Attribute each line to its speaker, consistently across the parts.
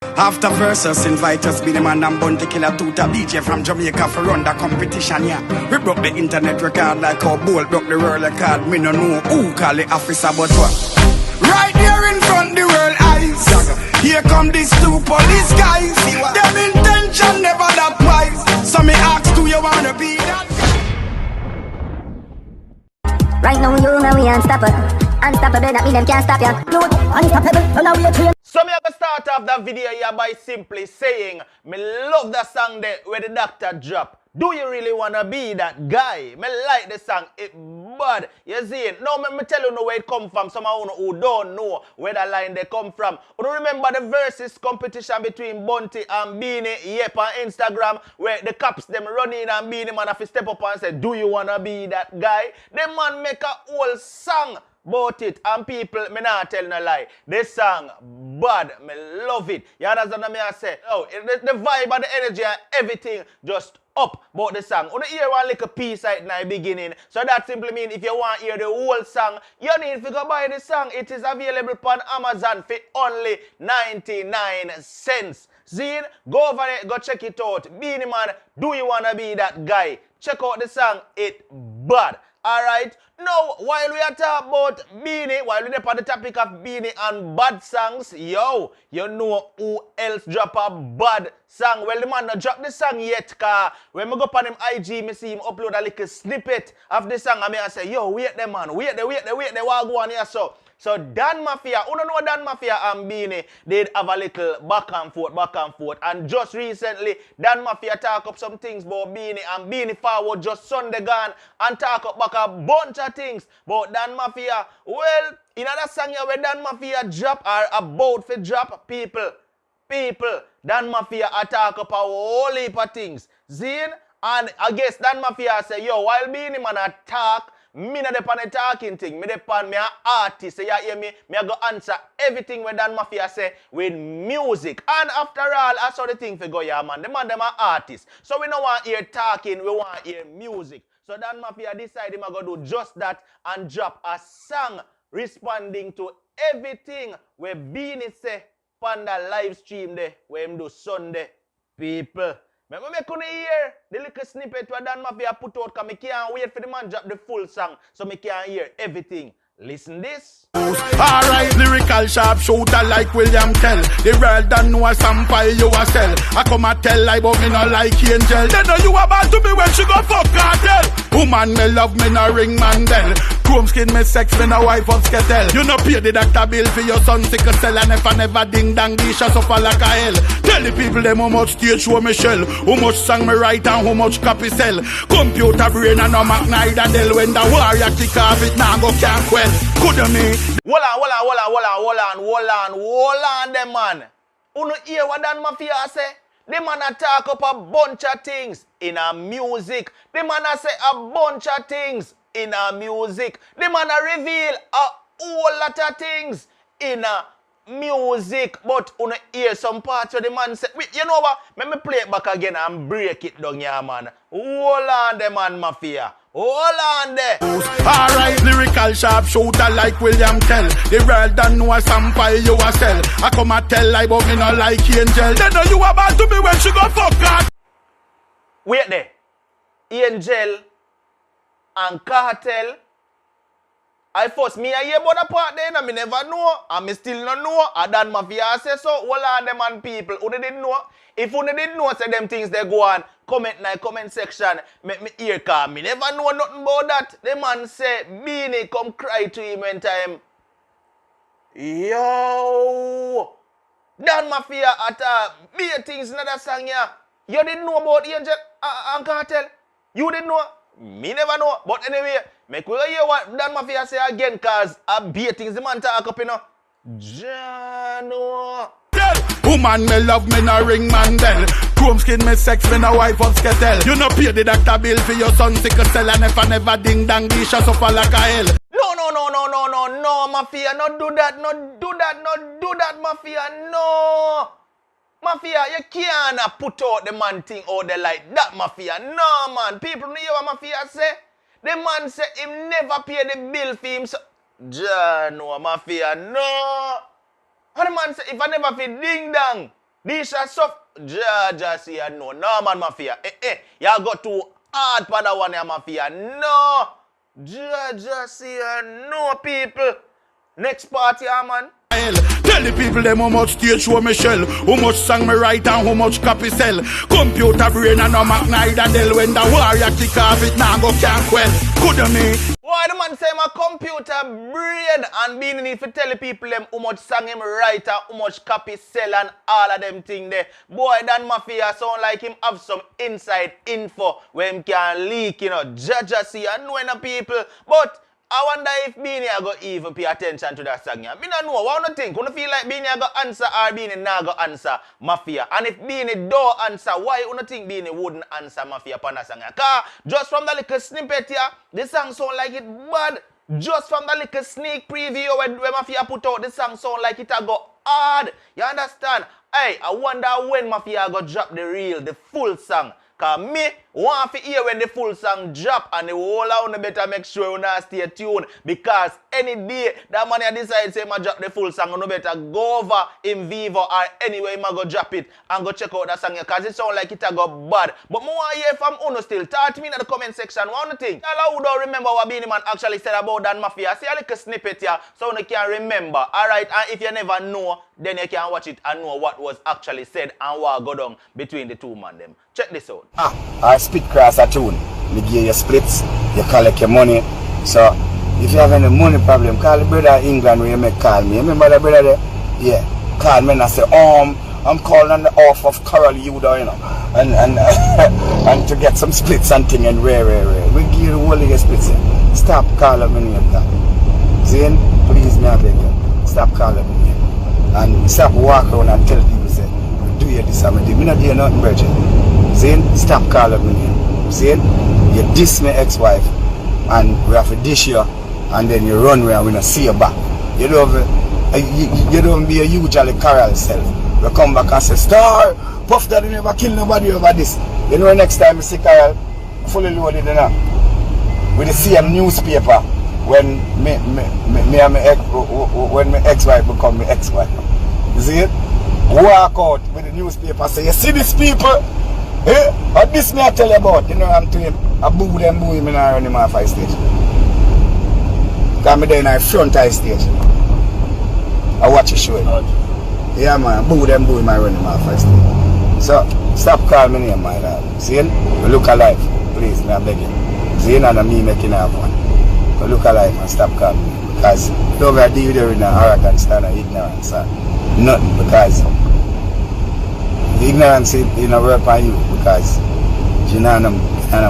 Speaker 1: After versus, invite us, BEENIE Man and Bounty Killer Tuta DJ from Jamaica for run the competition, yeah. We broke the internet record like how Bolt broke the world record. Me no know who call the officer, but what? Right here in front the world eyes. Here come these two police guys. Them intention never that wise. So me ask, do you wanna be that?
Speaker 2: Right now you know we unstoppable. Unstoppable, that mean them can't stop ya. No, unstoppable, run away train.
Speaker 3: So me have start off that video here by simply saying, me love the song there where the doctor drop. Do you really wanna be that guy? Me like the song, it bad. You see it? Now me tell you know where it come from. Some of you who don't know where the line they come from. You don't remember the versus competition between Bounty and BEENIE, yep, on Instagram, where the cops them running and BEENIE Man have to step up and say, do you wanna be that guy? The man make a whole song about it, and people, me not tell no lie. This song bad, me love it. You understand what I say? Oh, the vibe and the energy and everything just up about the song. You hear one little piece right now beginning. So that simply means if you want to hear the whole song, you need to go buy the song. It is available on Amazon for only 99 cents. See? Go over there, go check it out. BEENIE Man, do you wanna be that guy? Check out the song, it bad. Alright, now while we are talking about BEENIE, while we're on the topic of BEENIE and bad songs, yo, you know who else drop a bad song? Well, the man not drop the song yet, cause when I go up on him IG, me see him upload a little snippet of the song, and I say, yo, wait there, man, wait there, what go on here, so. So Dan Mafia, who don't know Dan Mafia and BEENIE, they'd have a little back and forth. And just recently, Dan Mafia talk up some things about BEENIE, and BEENIE forward just Sunday gone and talk up back a bunch of things about Dan Mafia. Well, in another song here where Dan Mafia drop or about to drop, people, Dan Mafia attack up a whole heap of things. Zine, and I guess Dan Mafia say, yo, while BEENIE Man attack, me not depend on the talking thing. Me depend me an artist. So you hear me? Me go answer everything when Dan Mafia say with music. And after all, I saw the thing for go yeah, man. The man them are artists. So we don't want to hear talking. We want to hear music. So Dan Mafia decided him go do just that and drop a song responding to everything where BEENIE say on the live stream there where him do Sunday. People. Me couldn't hear the little snippet where Dan Mafia put out because I can't wait for the man drop the full song so I can't hear everything. Listen this.
Speaker 4: Alright, lyrical sharp shooter like William Tell. The world don't know a sample you a sell. I come and tell lie but me no like angel. They know you about to be when she go fuck cartel. Woman me love me no ring Mandel. Chrome skin me sex me no wife of skettle. You no pay the doctor bill for your son sickle cell. And if I never ding dang the shots suffer like a hell. Tell the people them how much stage show me shell. How much song me write and how much copy sell. Computer brain and no Mac neither Dell. When the warrior kick off it now go can't quell. Could me?
Speaker 3: Hold on, them man. You know hear what Dan Mafia say? The man a talk up a bunch of things in a music. The man a say a bunch of things in a music. The man a reveal a whole lot of things in a music. But you know hear some parts where the man say, you know what? Let me play it back again and break it down here, man. Hold on, the man Mafia. Hold on there.
Speaker 4: Alright, lyrical sharp shooter like William Tell. The world don't know a sample you a sell. I come and tell lie but me no like angel. They know you about to be when she go fuck God.
Speaker 3: Wait there. Angel and Cartel. I first me a hear about the part there and me never know. And me still not know. And Dan Mafia say so. Hold on them and people. Who didn't know? If you didn't know say them things they go on, comment in the comment section. Make me hear cause me never know nothing about that. The man say BEENIE come cry to him one time. Yo, Dan Mafia at be things in that song here. You didn't know about Angel and Cartel? You didn't know? Me never know. But anyway, make we hear what Dan Mafia say again cause be things the man talk up, you know. Jano.
Speaker 4: Woman me love me no ring Mandel. Chrome skin me sex me no wife of skettle. You no pay the doctor bill for your son sickle cell. And if I never ding dang the shots suffer like a hell.
Speaker 3: No, Mafia, not do that, Mafia, no. Mafia, you can't put out the man thing out there like that, Mafia. No, man. People know what Mafia say. The man say him never pay the bill for him. So, no, Mafia, no. And the man say, if I never feel ding dang, This is stuff. Just see no. No, man, Mafia. Y'all got too hard for that one, Mafia. No. Just see no, people. Next party, man.
Speaker 4: Tell the people them how much stage show me shell, how much song me write and how much copy sell. Computer brain and no Mac neither Dell. When the warrior kick off it now go can't quell. Coulda me.
Speaker 3: Why the man say my computer brain and being need to tell the people them how much song him write and how much copy sell and all of them thing there. Boy, Dan Mafia sound like him have some inside info where him can leak, you know. Just see and know people. But I wonder if BEENIE go even pay attention to that song. I don't know. What do you think? You feel like BEENIE go answer or BEENIE not go answer Mafia? And if BEENIE don't answer, why you think BEENIE wouldn't answer Mafia upon that song? Because just from the little snippet here, the song sound like it bad. Just from the little sneak preview when Mafia put out, the song sound like it a go hard. You understand? Hey, I wonder when Mafia go drop the full song. Because me want to hear when the full song drop and the whole of better make sure you not stay tuned. Because any day that man decide say drop the full song, you better go over in Vivo or anywhere you go drop it and go check out that song because it sound like it a go bad. But I want to hear from Uno still. Talk to me in the comment section. What do you think? Y'all who don't remember what BEENIE Man actually said about Dan Mafia, see a little snippet here so you can remember. Alright, and if you never know, then you can watch it and know what was actually said and what go down between the two man them. Check this out.
Speaker 5: I spit cross a tune. Me give you splits, you collect your money. So if you have any money problem, call the brother in England where you make call me. You remember the brother there? Yeah. Call me and I say, I'm calling on the off of Coral Yuda, you know. And and to get some splits and thing and rare. We give you the whole of your splits. Stop calling me name that. Zane, please me I beg you. Stop calling me name. And stop walking around and tell people say, do you this and me not do nothing, brethren. Zane, stop calling me name. Zane, you diss my ex-wife and we have to dish you and then you run away and we don't see you back. You don't be a usually Coral self. We come back and say, Star, Puff Daddy never kill nobody over this. You know next time you see Coral fully loaded enough with the same newspaper when my ex-wife become my ex-wife. You see it? Walk out with the newspaper say, you see these people? Eh? What this me I tell you about? You know what I'm doing? I boo them boo him and I run him off high stage. Because I'm there in the front high stage. I watch a show. Yeah man, boo them boo him and I run him off high stage. So stop calling me name, my dad. See? We look alive. Please, me I beg you. See? And me making have one. We look alive and stop calling me. Because you don't deal with you in arrogance and ignorance. Nothing because ignorance you know work on you because you know no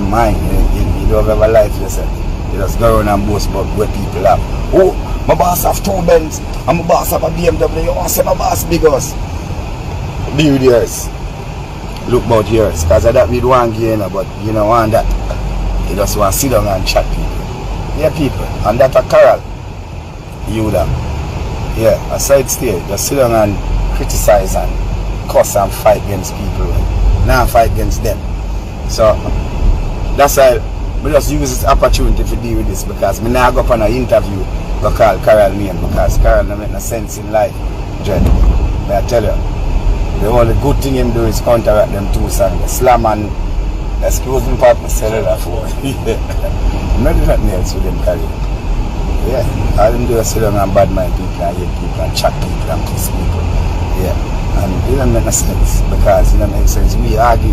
Speaker 5: mind. You don't have a life yourself. You just go around and boast about where people are. Oh, my boss have 2 Benz and my boss have a BMW. You want to say my boss big us? Be with yours. Look about yours. Because of that we don't want gain, but you don't want that. You just want to sit down and chat people. Yeah, people. And that a Coral. You that. Yeah, a side stage. Just sit down and criticize and cuss and fight against people. Now fight against them. So that's why we just use this opportunity to deal with this because me now go up on an interview go call Coral name because Coral don't make no sense in life. Dread. May I tell you, the only good thing him do is counteract them 2 songs. Slam and excuse me partner cellular phone. Not do nothing else with them carry. Yeah. All them do is sit down and bad mind people and hate people and chat people and kiss people. Yeah. And it don't make no sense because it don't make sense. We argue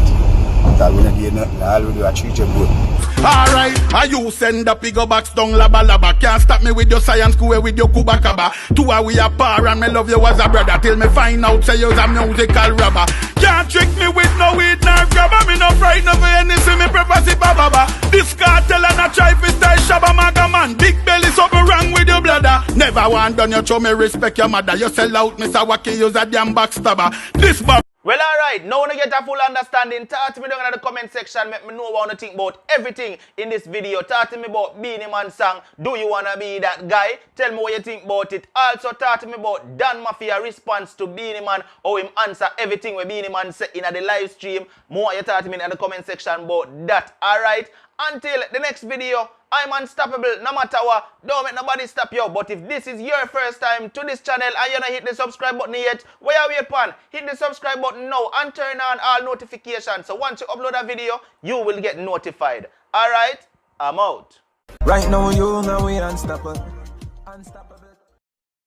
Speaker 5: that we don't do nothing. All we do is treat you good.
Speaker 4: Alright, you send the piggo box down laba laba. Can't stop me with your science school with your kuba kaba. 2 are we a par and me love you as a brother. Till me find out say you's a musical rubber. Can't trick me with no weed nor grabber. Me no frightened of any see me preface baba. This cartel and a try fi style shabba maga man. Big belly something wrong with your bladder. Never want done you show me respect your mother. You sell out Mr. Wacky you's a damn backstabber. This
Speaker 3: well, alright, now when you get a full understanding, talk to me down in the comment section, make me know what you think about everything in this video. Talk to me about BEENIE Man song, Do You Wanna Be That Guy? Tell me what you think about it. Also, talk to me about Dan Mafia response to BEENIE Man, how him answer everything where BEENIE Man say in the live stream. More you talk to me in the comment section about that, alright? Until the next video, I'm unstoppable no matter what. Don't make nobody stop you. But if this is your first time to this channel and you don't hit the subscribe button yet, where are we upon? Hit the subscribe button now and turn on all notifications. So once you upload a video, you will get notified. Alright, I'm out.
Speaker 6: Right now, you know we unstoppable. Unstoppable.